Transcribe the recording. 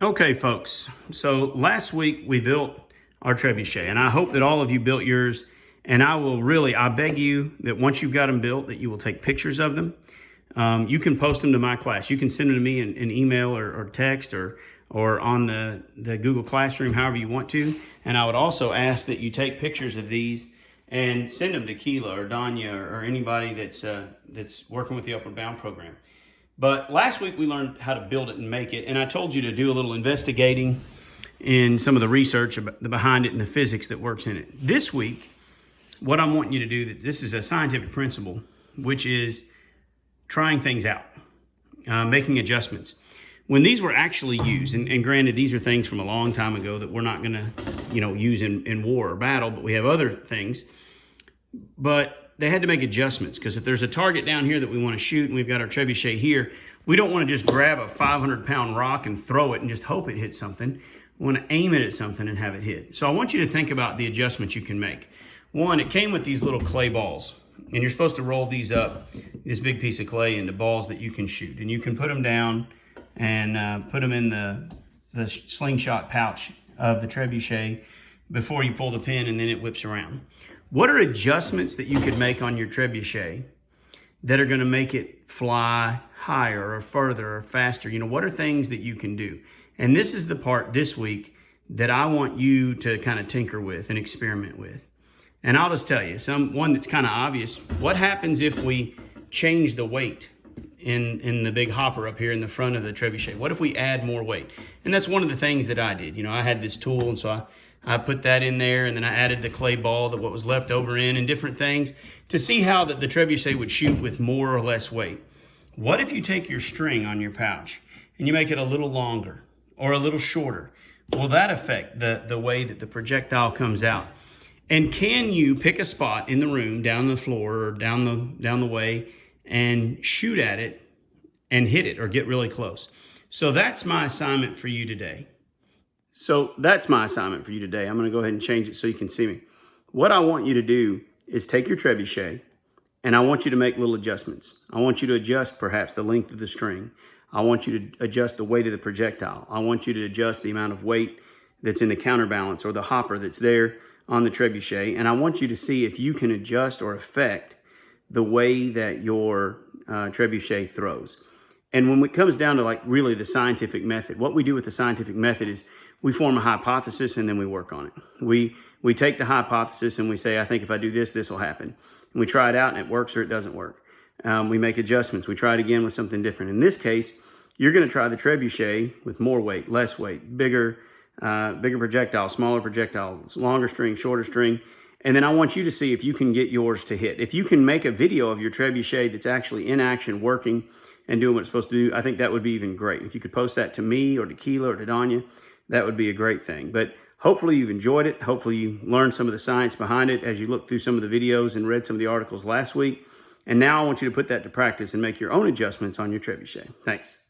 Okay, folks. So last week we built our trebuchet, and I hope that all of you built yours. And I beg you that once you've got them built, that you will take pictures of them. You can post them to my class. You can send them to me in email or text or on the Google Classroom, however you want to. And I would also ask that you take pictures of these and send them to Keela or Danya or anybody that's working with the Upward Bound program. But last week we learned how to build it and make it, and I told you to do a little investigating in some of the research behind it and the physics that works in it. This week, what I'm wanting you to do, this is a scientific principle, which is trying things out, making adjustments. When these were actually used, and granted, these are things from a long time ago that we're not going to, use in war or battle, but we have other things. But they had to make adjustments because if there's a target down here that we want to shoot and we've got our trebuchet here, we don't want to just grab a 500-pound rock and throw it and just hope it hits something. We want to aim it at something and have it hit. So I want you to think about the adjustments you can make. One, it came with these little clay balls, and you're supposed to roll these up, this big piece of clay, into balls that you can shoot. And you can put them down and put them in the slingshot pouch of the trebuchet before you pull the pin, and then it whips around. What are adjustments that you could make on your trebuchet that are going to make it fly higher or further or faster? What are things that you can do? And this is the part this week that I want you to kind of tinker with and experiment with. And I'll just tell you, one that's kind of obvious. What happens if we change the weight in the big hopper up here in the front of the trebuchet? What if we add more weight? And that's one of the things that I did. I had this tool, and so I put that in there, and then I added the clay ball, what was left over in, and different things to see how the trebuchet would shoot with more or less weight. What if you take your string on your pouch and you make it a little longer or a little shorter? Will that affect the way that the projectile comes out? And can you pick a spot in the room, down the floor or down the way, and shoot at it and hit it or get really close? So that's my assignment for you today. I'm going to go ahead and change it so you can see me. What I want you to do is take your trebuchet, and I want you to make little adjustments. I want you to adjust perhaps the length of the string. I want you to adjust the weight of the projectile. I want you to adjust the amount of weight that's in the counterbalance or the hopper that's there on the trebuchet. And I want you to see if you can adjust or affect the way that your trebuchet throws. And when it comes down to really the scientific method, what we do with the scientific method is we form a hypothesis and then we work on it. We take the hypothesis and we say, I think if I do this, this will happen. And we try it out and it works or it doesn't work. We make adjustments. We try it again with something different. In this case, you're going to try the trebuchet with more weight, less weight, bigger projectile, smaller projectile, longer string, shorter string. And then I want you to see if you can get yours to hit. If you can make a video of your trebuchet that's actually in action, working, and doing what it's supposed to do, I think that would be even great. If you could post that to me or to Keela or to Danya, that would be a great thing. But hopefully you've enjoyed it. Hopefully you learned some of the science behind it as you looked through some of the videos and read some of the articles last week. And now I want you to put that to practice and make your own adjustments on your trebuchet. Thanks.